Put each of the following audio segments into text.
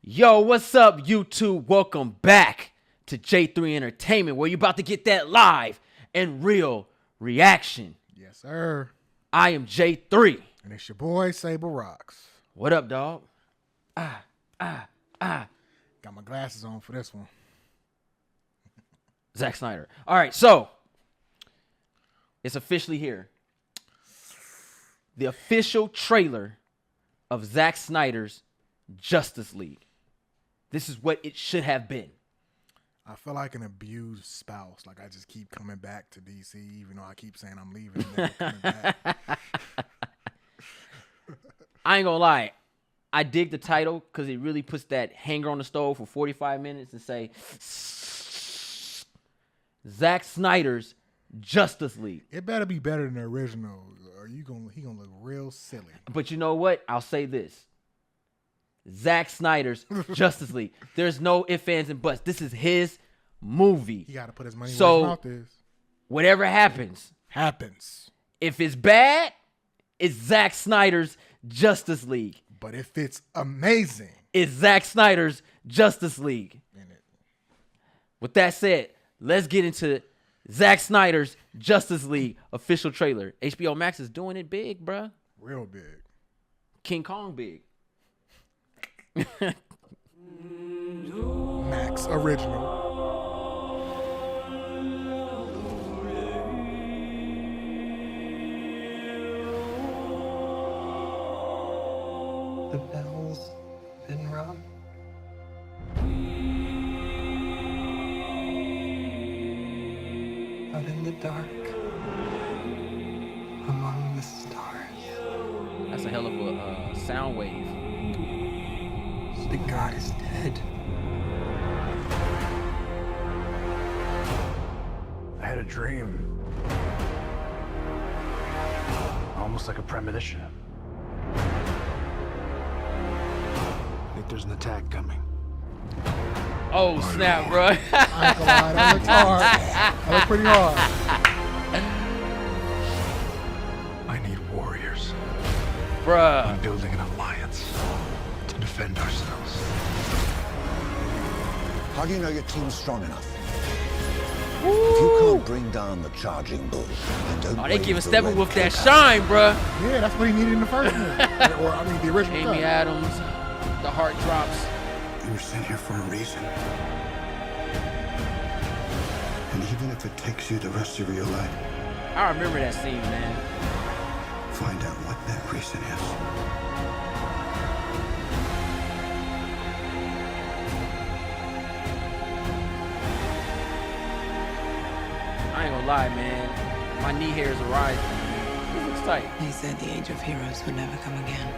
Yo, what's up, YouTube? Welcome back to J3 Entertainment, where you're about to get that live and real reaction. Yes, sir. I am J3. And it's your boy, Sable Rocks. What up, dog? Got my glasses on for this one. Zack Snyder. All right, so it's officially here. The official trailer of Zack Snyder's Justice League. This is what it should have been. I feel like an abused spouse. Like I just keep coming back to DC, even though I keep saying I'm leaving and never coming back. I ain't gonna lie. I dig the title because it really puts that hanger on the stove for 45 minutes and say Zack Snyder's Justice League. It better be better than the original, or he gonna look real silly. But you know what? I'll say this. Zack Snyder's Justice League. There's no ifs, ands, and buts. This is his movie. He got to put his money where his mouth is. Whatever happens. If it's bad, it's Zack Snyder's Justice League. But if it's amazing, it's Zack Snyder's Justice League. With that said, let's get into Zack Snyder's Justice League official trailer. HBO Max is doing it big, bruh. Real big. King Kong big. Max original. The bell's been rung. Out in the dark, among the stars. That's a hell of a sound wave. The god is dead. I had a dream. Almost like a premonition. I think there's an attack coming. Oh, snap, bro. I ain't gonna lie, that looks hard. That looks pretty hard. I need warriors. Bruh. I'm building an alliance to defend ourselves. How do you know your team's strong enough? If you can't bring down the charging bull, and don't Oh, they wave giving the Steppenwolf red that cloak shine, bruh. Yeah, that's what he needed in the first one. Or, I mean, the original Amy cut. Adams, the heart drops. You were sent here for a reason. And even if it takes you the rest of your life, I remember that scene, man. find out what that reason is. I ain't gonna lie, man. My knee hairs are rising. It looks tight. They said the age of heroes would never come again.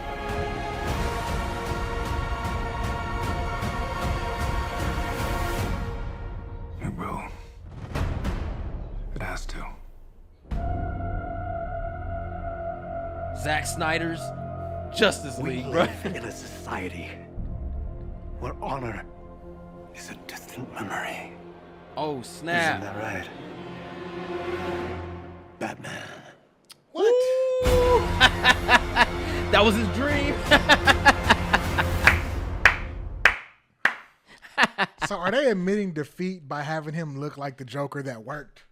It will. It has to. Zack Snyder's Justice League, bro. In a society where honor is a distant memory. Oh, Isn't snap. that right? Batman. What? That was his dream. So are they admitting defeat by having him look like the Joker that worked?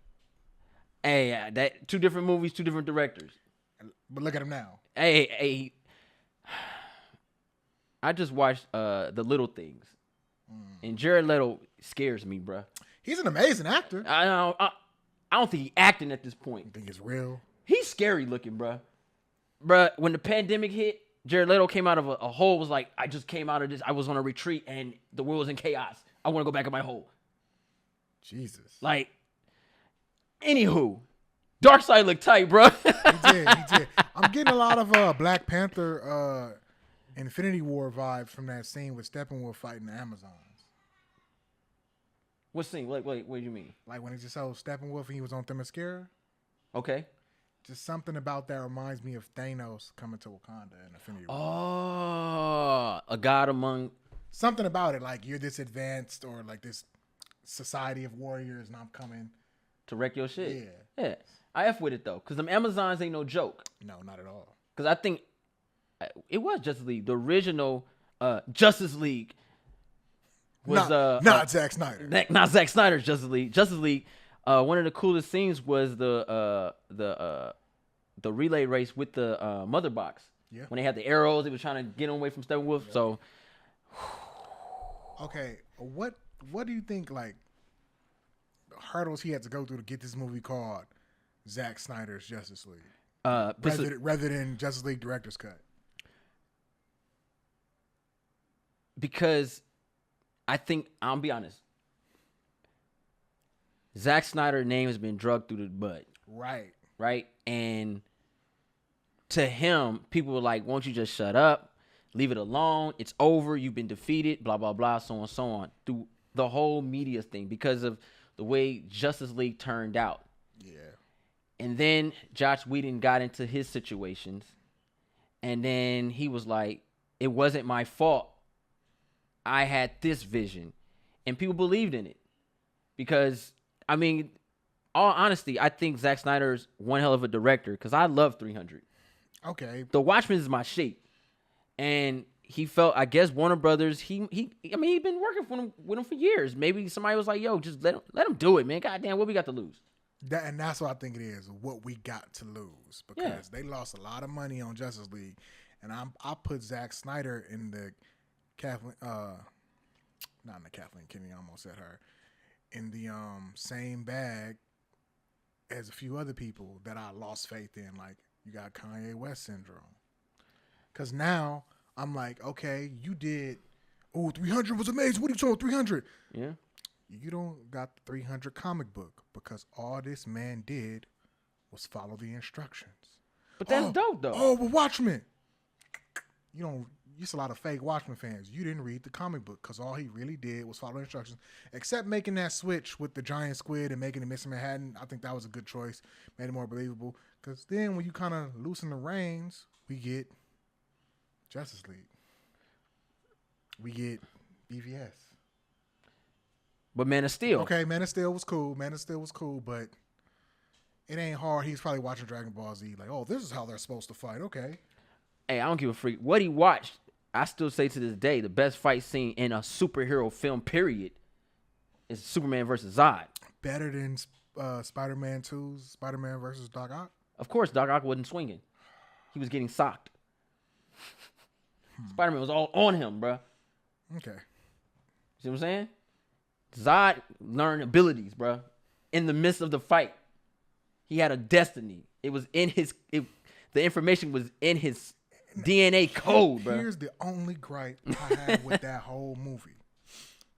Hey, that two different movies, two different directors. But look at him now. Hey. I just watched The Little Things. And Jared Leto scares me, bro. He's an amazing actor. I don't think he's acting at this point. You think it's real? He's scary looking, bro. Bruh, when the pandemic hit, Jared Leto came out of a hole, was like, I just came out of this. I was on a retreat and the world was in chaos. I want to go back in my hole. Jesus. Like, anywho, Darkseid looked tight, bro. He did. I'm getting a lot of Black Panther Infinity War vibes from that scene with Steppenwolf fighting the Amazons. What scene? Wait, what do you mean? Like when he just saw Steppenwolf and he was on Themyscira. Okay. Just something about that reminds me of Thanos coming to Wakanda in Infinity War. Oh, a god among... Something about it, like you're this advanced or like this society of warriors and I'm coming to wreck your shit. Yeah. I F with it, though, because them Amazons ain't no joke. No, not at all. Because I think it was Justice League. The original Justice League was not Zack Snyder. not Zack Snyder's Justice League. Justice League. One of the coolest scenes was the relay race with the mother box. Yeah. When they had the arrows, they were trying to get them away from Steppenwolf. Yeah. So, okay, what do you think, like, hurdles he had to go through to get this movie called Zack Snyder's Justice League, rather than Justice League Director's Cut? Because I think, I'll be honest, Zack Snyder's name has been drugged through the mud. Right? And to him, people were like, won't you just shut up? Leave it alone. It's over. You've been defeated. Blah, blah, blah, so on, so on. Through the whole media thing because of the way Justice League turned out. Yeah. And then Joss Whedon got into his situations. And then he was like, it wasn't my fault. I had this vision. And people believed in it. Because, I mean, all honesty, I think Zack Snyder's one hell of a director because I love 300. Okay. The Watchmen is my shape. And he felt, I guess, Warner Brothers, he'd been working with him for years. Maybe somebody was like, yo, just let him do it, man. Goddamn, what we got to lose? And that's what I think it is, what we got to lose. Because they lost a lot of money on Justice League. And I put Zack Snyder in the Kathleen, not in the Kathleen Kennedy, I almost said her, in the same bag as a few other people that I lost faith in. Like, you got Kanye West syndrome. Because now I'm like, okay, you did, 300 was amazing. What are you talking about, 300? Yeah. You don't got the 300 comic book because all this man did was follow the instructions. But that's dope, though. Oh, but Watchmen. It's a lot of fake Watchmen fans. You didn't read the comic book because all he really did was follow instructions, except making that switch with the giant squid and making it Mr. Manhattan. I think that was a good choice. Made it more believable. Because then when you kind of loosen the reins, we get Justice League. We get BVS. But Man of Steel. Okay, Man of Steel was cool. But it ain't hard. He's probably watching Dragon Ball Z. Like, oh, this is how they're supposed to fight. Okay. Hey, I don't give a freak. What he watched, I still say to this day, the best fight scene in a superhero film, period, is Superman versus Zod. Better than Spider-Man 2's Spider-Man versus Doc Ock? Of course, Doc Ock wasn't swinging. He was getting socked. Spider-Man was all on him, bro. Okay. See what I'm saying? Zod learned abilities, bro. In the midst of the fight, he had a destiny. It was in his. The information was in his DNA code, bro. Here's the only gripe I had with that whole movie.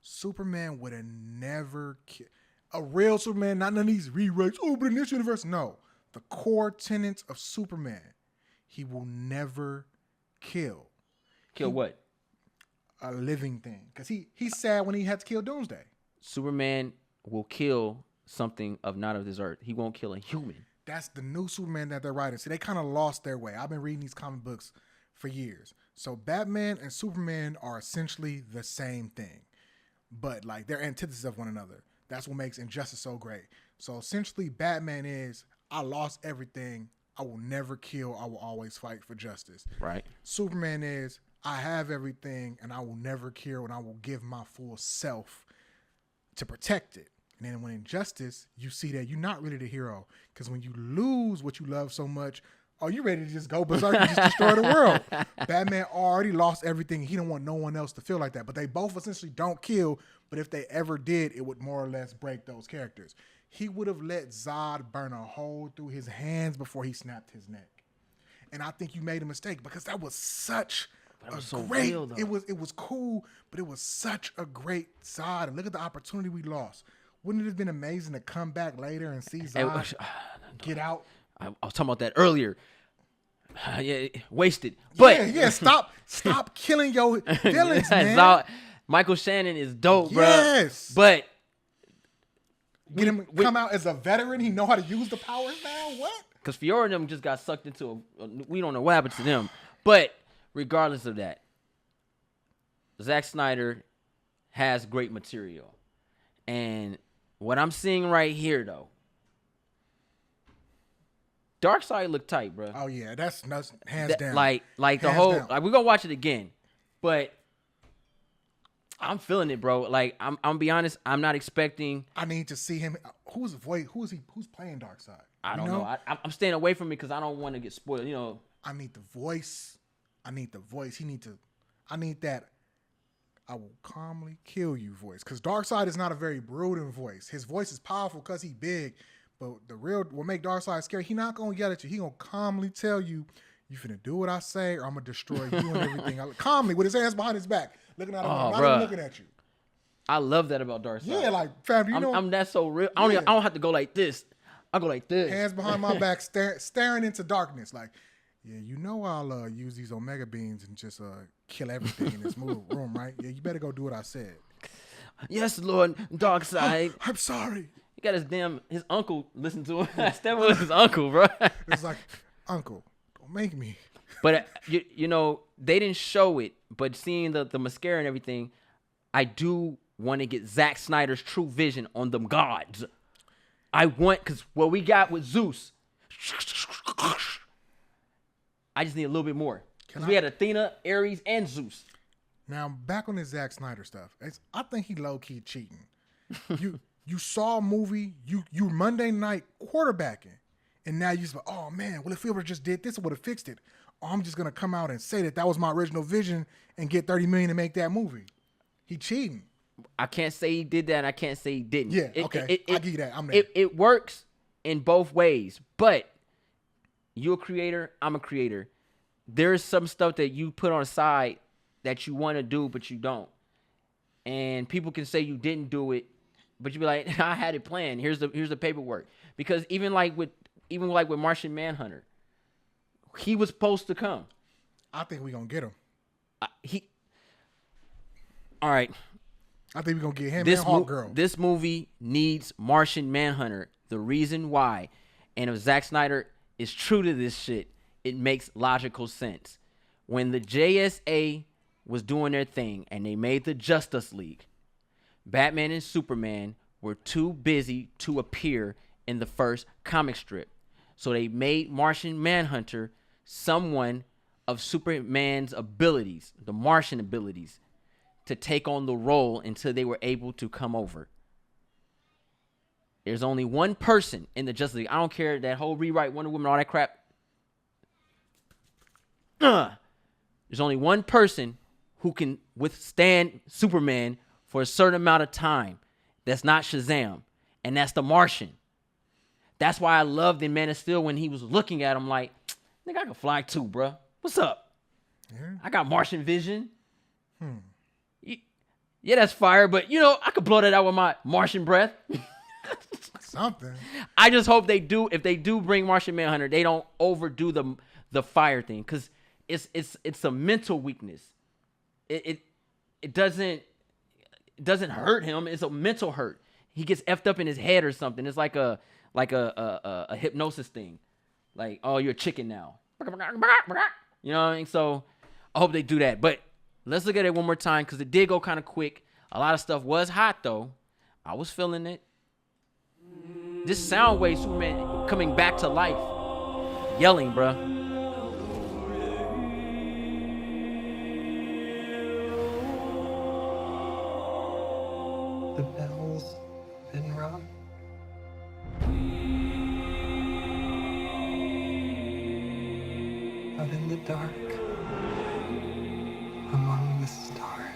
Superman would have never killed a real Superman. Not none of these rewrites. Oh, but in this universe, no. The core tenets of Superman, he will never kill. What? A living thing. Because he's sad when he had to kill Doomsday. Superman will kill something not of this earth. He won't kill a human. That's the new Superman that they're writing. See, they kind of lost their way. I've been reading these comic books for years. So Batman and Superman are essentially the same thing. But, like, they're antithesis of one another. That's what makes Injustice so great. So essentially, Batman is, I lost everything. I will never kill. I will always fight for justice. Right. Superman is, I have everything and I will never kill and I will give my full self to protect it. And then when Injustice, you see that you're not really the hero. Because when you lose what you love so much, you ready to just go berserk and just destroy the world. Batman already lost everything. He don't want no one else to feel like that. But they both essentially don't kill. But if they ever did, it would more or less break those characters. He would have let Zod burn a hole through his hands before he snapped his neck. And I think you made a mistake because that was such great. Real, it was cool, but it was such a great Zod. And look at the opportunity we lost. Wouldn't it have been amazing to come back later and see Zod get out? I was talking about that earlier. Yeah, wasted. But stop killing your villains, man. Zod, Michael Shannon is dope, bro. Yes. But get him come out as a veteran. He know how to use the powers now. What? Because Fiora and them just got sucked into we don't know what happened to them. But regardless of that, Zack Snyder has great material. And what I'm seeing right here, though, Darkseid looked tight, bro. Oh yeah, that's hands down. Like the hands whole down. like we're gonna watch it again, but I'm feeling it, bro. Like I'm gonna be honest, I'm not expecting. I need to see him. Who's playing Darkseid? I don't know. I'm staying away from it because I don't want to get spoiled. You know. I need the voice. I need that. I will calmly kill you voice. Because Darkseid is not a very brooding voice. His voice is powerful because he's big. But what make Darkseid scary, he not going to yell at you. He going to calmly tell you, you finna do what I say or I'm going to destroy you and everything. Calmly, with his hands behind his back. Looking at him, not even looking at you. I love that about Darkseid. Yeah, like, fam, you know. I'm that so real. I don't have to go like this. I go like this. Hands behind my back, staring into darkness. Like, yeah, you know I'll use these Omega beams and just kill everything in this room, right? Yeah, you better go do what I said. Yes, Lord Darkseid. I'm sorry. He got his uncle listen to him. Steppenwolf his uncle, bro. It's like, Uncle, don't make me. But you know, they didn't show it, but seeing the mascara and everything, I do want to get Zack Snyder's true vision on them gods. Because what we got with Zeus, I just need a little bit more. Because we had Athena, Ares, and Zeus. Now, back on this Zack Snyder stuff, I think he low-key cheating. You saw a movie, you Monday night quarterbacking, and now you say, oh man, well if Spielberg just did this, it would have fixed it. Oh, I'm just gonna come out and say that was my original vision and get $30 million to make that movie. He cheating. I can't say he did that, and I can't say he didn't. Yeah, okay. I give you that. I'm there. It works in both ways, but you're a creator, I'm a creator. There's some stuff that you put on the side that you want to do, but you don't. And people can say you didn't do it, but you be like, I had it planned. Here's the paperwork. Because even like with Martian Manhunter, he was supposed to come. I think we're gonna get him. All right. I think we're gonna get him and Hawkgirl. This movie needs Martian Manhunter. The reason why, and if Zack Snyder is true to this shit, it makes logical sense. When the JSA was doing their thing and they made the Justice League, Batman and Superman were too busy to appear in the first comic strip. So they made Martian Manhunter someone of Superman's abilities, the Martian abilities, to take on the role until they were able to come over. There's only one person in the Justice League. I don't care that whole rewrite Wonder Woman, all that crap. There's only one person who can withstand Superman for a certain amount of time. That's not Shazam. And that's the Martian. That's why I loved in Man of Steel when he was looking at him like, nigga, I can fly too, bro. What's up? Yeah. I got Martian vision. Yeah, that's fire, but, you know, I could blow that out with my Martian breath. Something. I just hope they do. If they do bring Martian Manhunter, they don't overdo the fire thing, because it's a mental weakness. It doesn't hurt him. It's a mental hurt. He gets effed up in his head or something. It's like a hypnosis thing. Like, oh, you're a chicken now. You know what I mean? So I hope they do that. But let's look at it one more time, because it did go kind of quick. A lot of stuff was hot though. I was feeling it. This Soundwave Superman coming back to life, yelling, bruh. The bell's been rung. Out in the dark, among the stars,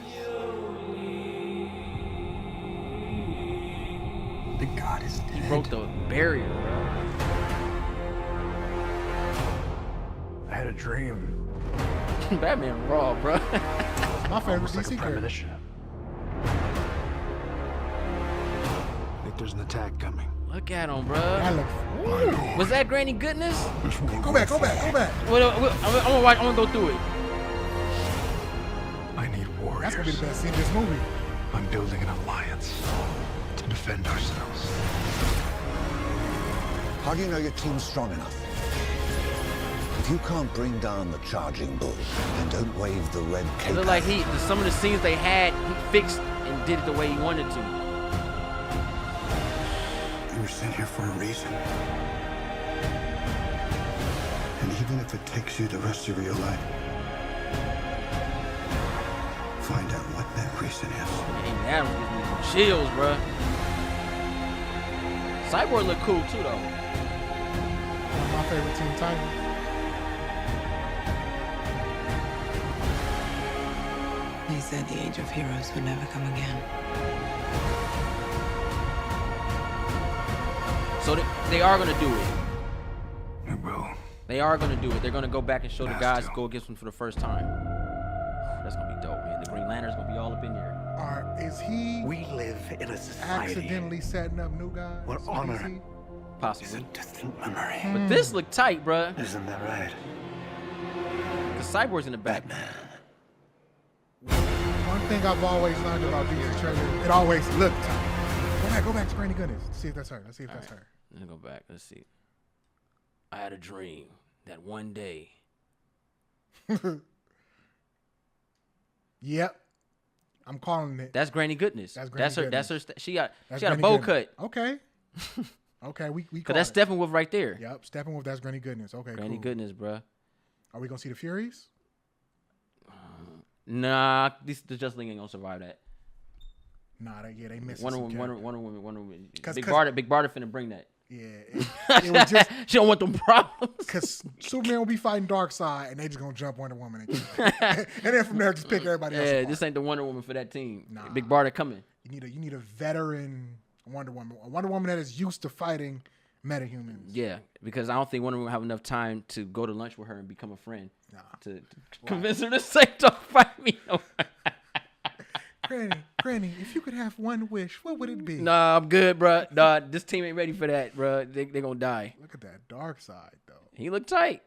the god is dead. He broke the barrier, bro. I had a dream. Batman raw, bro. My favorite Almost like a DC character. premonition. I think there's an attack coming. Look at him, I bro. look. Was that Granny Goodness? Go back. I'm gonna go through it. I need warriors. That's gonna be the best scene in this movie. I'm building an alliance to defend ourselves. How do you know your team's strong enough? If you can't bring down the charging bull and don't wave the red It cape, looked like some of the scenes they had, he fixed and did it the way he wanted to. You were sent here for a reason. And even if it takes you the rest of your life, find out what They're prisoners. Amy Adams gives me some chills, bruh. Cyborg look cool too, though. One of my favorite Teen Titans. They said the age of heroes would never come again. So they are gonna do it. We will. They are gonna do it. They're gonna go back and show the Have guys to. go against them for the first time. That's gonna be dope, man. The Green Lantern's gonna be all up in there. Is he We live in a society accidentally setting up new guys? where for honor DC? is a Possibly. distant memory. But this look tight, bruh. Isn't that right? The Cyborg's in the back. One thing I've always learned about DC trailers, it always looked tight. Go back to Granny Goodness. Let's see if that's her. Let's see if that's her. Let's go back. Let's see. I had a dream that one day. Yep. I'm calling it. That's Granny Goodness. That's Granny her. That's her. Goodness. She got That's a Granny bow Goodness. cut. Okay. Okay, we Cause call that's it. Steppenwolf right there. Yep, Steppenwolf, that's Granny Goodness. Okay, Granny cool. Goodness, bruh. Are we gonna see the Furies? Nah, the Justice League ain't gonna survive that. Nah, they missing Wonder some Woman, characters. Wonder Woman. 'Cause- Big Barda finna bring that. Yeah, it was just She don't want them problems. because Superman will be fighting Darkseid, and they just gonna jump Wonder Woman, and, kill her. And then from there just pick everybody else. Yeah, apart. this ain't the Wonder Woman for that team. Nah. Big Barda coming. You need a veteran Wonder Woman, a Wonder Woman that is used to fighting metahumans. Yeah, because I don't think Wonder Woman have enough time to go to lunch with her and become a friend. Nah. To convince her to say, "Don't fight me." No. Granny, if you could have one wish, what would it be? Nah, I'm good, bro. Nah, this team ain't ready for that, bro. They gonna die. Look at that Darkseid though. He looked tight.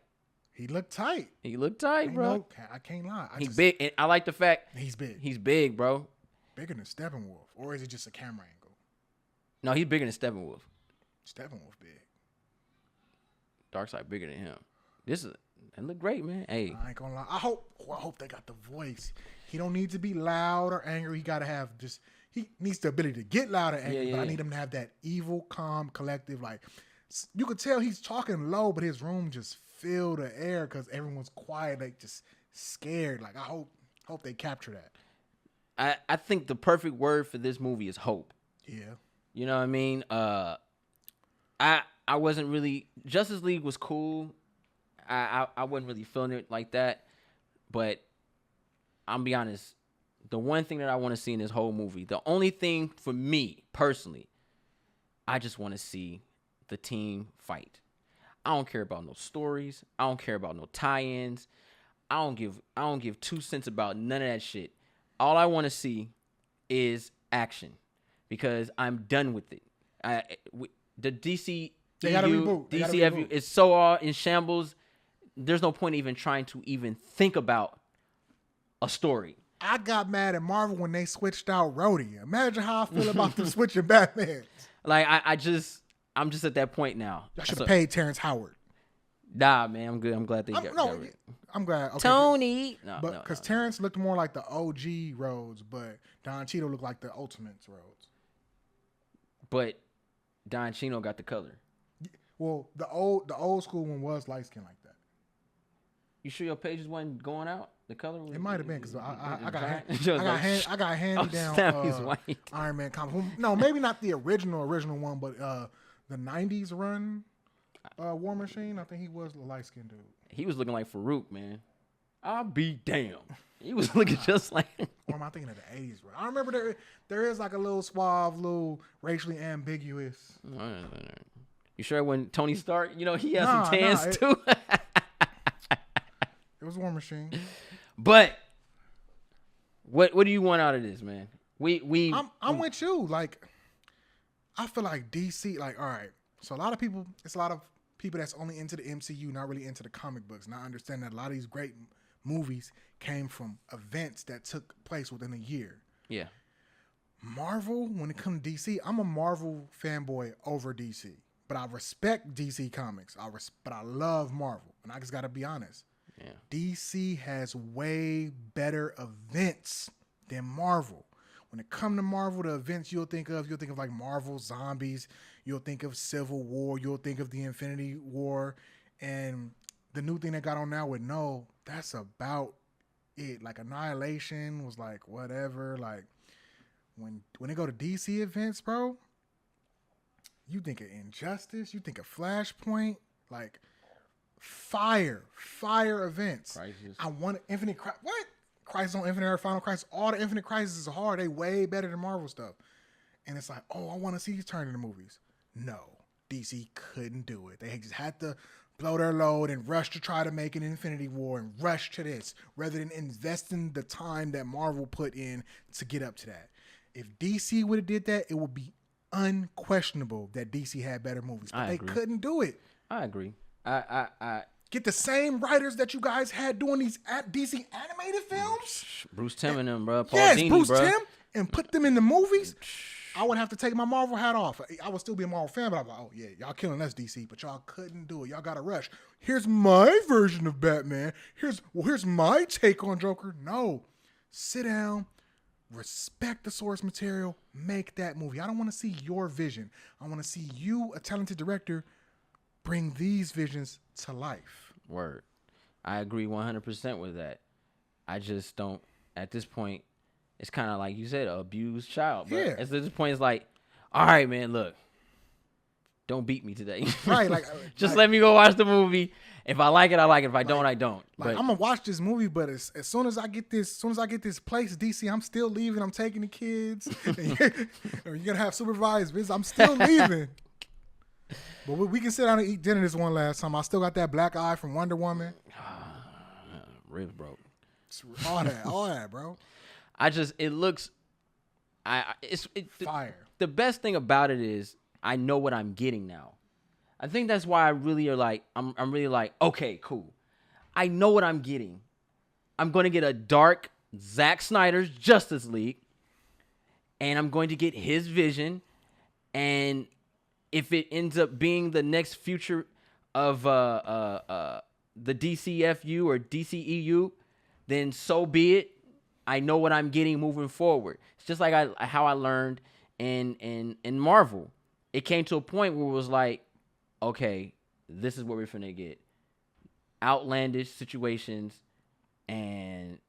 He looked tight. He looked tight, Ain't bro. no- I can't lie. He's big, and I like the fact He's big. he's big, bro. Bigger than Steppenwolf, or is it just a camera angle? No, he's bigger than Steppenwolf. Steppenwolf big. Darkseid bigger than him. That look great, man. Hey, I ain't gonna lie. I hope they got the voice. He don't need to be loud or angry. He gotta have he needs the ability to get loud and angry. But I need him to have that evil, calm, collective. Like you could tell he's talking low, but his room just filled the air because everyone's quiet, like just scared. Like I hope they capture that. I think the perfect word for this movie is hope. Yeah. You know what I mean? I wasn't really Justice League was cool. I wasn't really feeling it like that, but I'm be honest. The one thing that I want to see in this whole movie, the only thing for me personally, I just want to see the team fight. I don't care about no stories. I don't care about no tie-ins. I don't give 2 cents about none of that shit. All I want to see is action because I'm done with it. The DC They gotta reboot. They gotta DCFU reboot. is so all in shambles. There's no point even trying to even think about a story. I got mad at Marvel when they switched out Rhodey. Imagine how I feel about them switching Batman. Like I'm just at that point now. I should have paid Terrence Howard. Nah, man, I'm good. I'm glad they got rid. I'm glad. Okay, Tony. No, But no, because no. Terrence looked more like the OG Rhodes, but Don Cheadle looked like the Ultimates Rhodes. But Don Chino got the color. Well, the old school one was light skin like that. You sure your pages wasn't going out? The color was, It might have been because I got Oh, handy down snap, he's white. Iron Man comic. No, maybe not the original one, but the '90s run War Machine. I think he was a light skinned dude. He was looking like Farouk, man. I'll be damned. He was looking just like. Or am I thinking of the '80s run? I remember there is like a little suave, little racially ambiguous. You sure when Tony Stark, he had Nah, some tans nah, too. It was War Machine. But what do you want out of this, man? I'm with you. Like, I feel like DC. Like, all right. So a lot of people that's only into the MCU, not really into the comic books, not understand that a lot of these great movies came from events that took place within a year. Yeah. Marvel, when it comes to DC, I'm a Marvel fanboy over DC, but I respect DC Comics. But I love Marvel, and I just got to be honest. Yeah. DC has way better events than Marvel. When it comes to Marvel, the events you'll think of like Marvel Zombies, you'll think of Civil War, you'll think of the Infinity War, and the new thing they got on now with that's about it. Like Annihilation was like whatever. Like when they go to DC events, bro, you think of Injustice, you think of Flashpoint, like fire events. Crisis. I want Infinite Crisis. What? Crisis on Infinite Earth, Final Crisis. All the Infinite Crisis are hard. They way better than Marvel stuff. And it's like, oh, I want to see these turn into movies. No, DC couldn't do it. They just had to blow their load and rush to try to make an Infinity War and rush to this rather than investing the time that Marvel put in to get up to that. If DC would have did that, it would be unquestionable that DC had better movies. But they couldn't do it. I agree. I Get the same writers that you guys had doing these DC animated films. Bruce Timm and them, bro. Paul Yes, Dini, Bruce bro. Timm, and put them in the movies. I would have to take my Marvel hat off. I would still be a Marvel fan, but I'm like, oh yeah, y'all killing us, DC, but y'all couldn't do it. Y'all got to rush. Here's my version of Batman. Here's my take on Joker. No, sit down, respect the source material, make that movie. I don't want to see your vision. I want to see you, a talented director, bring these visions to life. Word. I agree 100% with that. I just don't, at this point, it's kind of like you said, an abused child. But Yeah. at this point, it's like, all right, man, look, don't beat me today. Right, like just let me go watch the movie. If I like it, I like it. If I don't, I don't. Like, But I'm gonna watch this movie, but as soon as I get this place, DC, I'm still leaving. I'm taking the kids. You're gonna have supervised business. I'm still leaving. But we can sit down and eat dinner this one last time. I still got that black eye from Wonder Woman. ribs broke. All that, bro. It looks, Fire. The best thing about it is I know what I'm getting now. I think that's why I really are like, I'm really like, okay, cool. I know what I'm getting. I'm going to get a dark Zack Snyder's Justice League, and I'm going to get his vision, and if it ends up being the next future of the DCFU or DCEU, then so be it. I know what I'm getting moving forward. It's just like how I learned in Marvel. It came to a point where it was like, okay, this is what we're finna get. Outlandish situations, and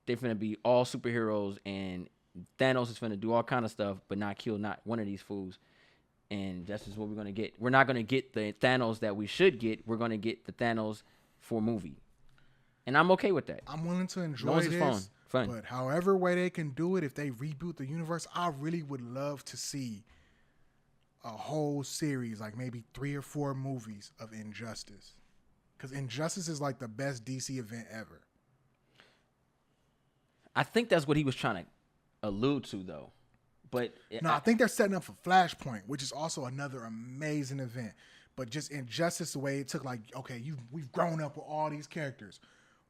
they're finna be all superheroes, and Thanos is finna do all kind of stuff, but not kill not one of these fools. And that's just what we're gonna get. We're not gonna get the Thanos that we should get. We're gonna get the Thanos for movie, and I'm okay with that. I'm willing to enjoy Long as it's this. fun. But however way they can do it, if they reboot the universe, I really would love to see a whole series, like maybe 3 or 4 movies of Injustice. Because Injustice is like the best DC event ever. I think that's what he was trying to allude to, though. But No, I think they're setting up for Flashpoint, which is also another amazing event. But just Injustice, the way it took, like, okay, we've grown up with all these characters.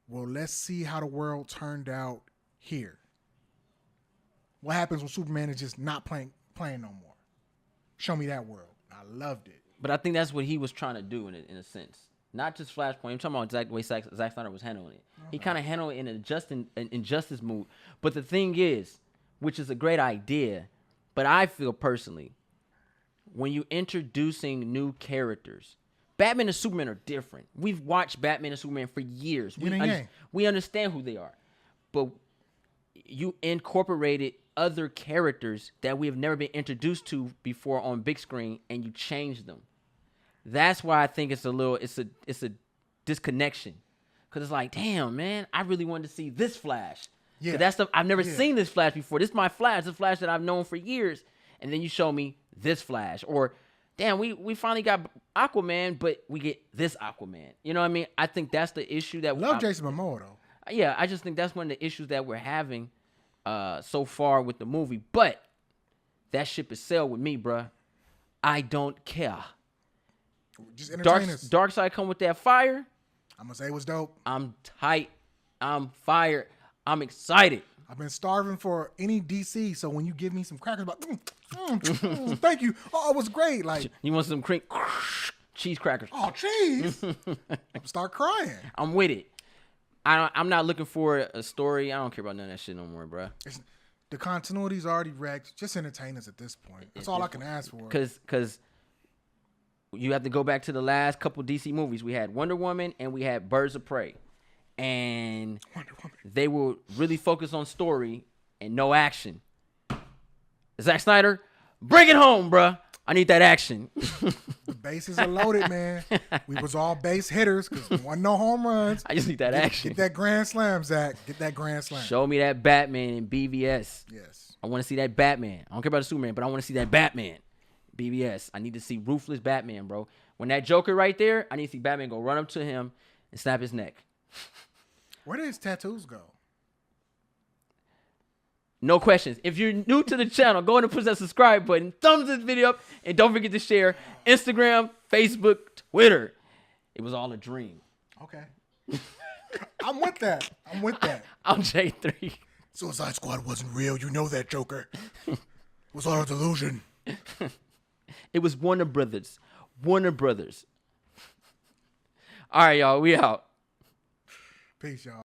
Well, let's see how the world turned out here. What happens when Superman is just not playing no more? Show me that world. I loved it. But I think that's what he was trying to do in a sense. Not just Flashpoint. I'm talking about the way Zack Snyder was handling it. He kind of handled it in an injustice mood. But the thing is, which is a great idea, but I feel personally, when you introducing new characters, Batman and Superman are different. We've watched Batman and Superman for years. We understand who they are. But you incorporated other characters that we have never been introduced to before on big screen, and you changed them. That's why I think it's a disconnection, because it's like, damn, man, I really wanted to see this Flash. Yeah, that's I've never seen this Flash before. This is my Flash, the Flash that I've known for years, and then you show me this Flash, or damn, we finally got Aquaman, but we get this Aquaman. You know what I mean? I think that's the issue that love Jason Momoa though. Yeah, I just think that's one of the issues that we're having so far with the movie. But that ship is sailed with me, bruh. I don't care. Just entertain us. Dark Side come with that fire. I'm gonna say it was dope. I'm tight. I'm fired. I'm excited. I've been starving for any DC, so when you give me some crackers, thank you. Oh, it was great. Like, you want some cream cheese crackers? Oh, cheese! Start crying. I'm with it. I'm not looking for a story. I don't care about none of that shit no more, bro. The continuity's already wrecked. Just entertain us at this point. That's all I can ask for. Because you have to go back to the last couple DC movies. We had Wonder Woman and we had Birds of Prey. and Wonder Woman. they will really focus on story and no action. Zack Snyder, bring it home, bruh. I need that action. The bases are loaded, man. We was all base hitters because there wasn't no home runs. I just need that action. Get that grand slam, Zach. Get that grand slam. Show me that Batman in BVS. Yes. I want to see that Batman. I don't care about the Superman, but I want to see that Batman. BVS. I need to see ruthless Batman, bro. When that Joker right there, I need to see Batman go run up to him and snap his neck. Where did his tattoos go? No questions. If you're new to the channel, go ahead and push that subscribe button, thumbs this video up, and don't forget to share Instagram, Facebook, Twitter. It was all a dream. Okay. I'm with that. I'm J3. Suicide Squad wasn't real. You know that, Joker. It was all a delusion. It was Warner Brothers. Warner Brothers. All right, y'all. We out. Peace, y'all.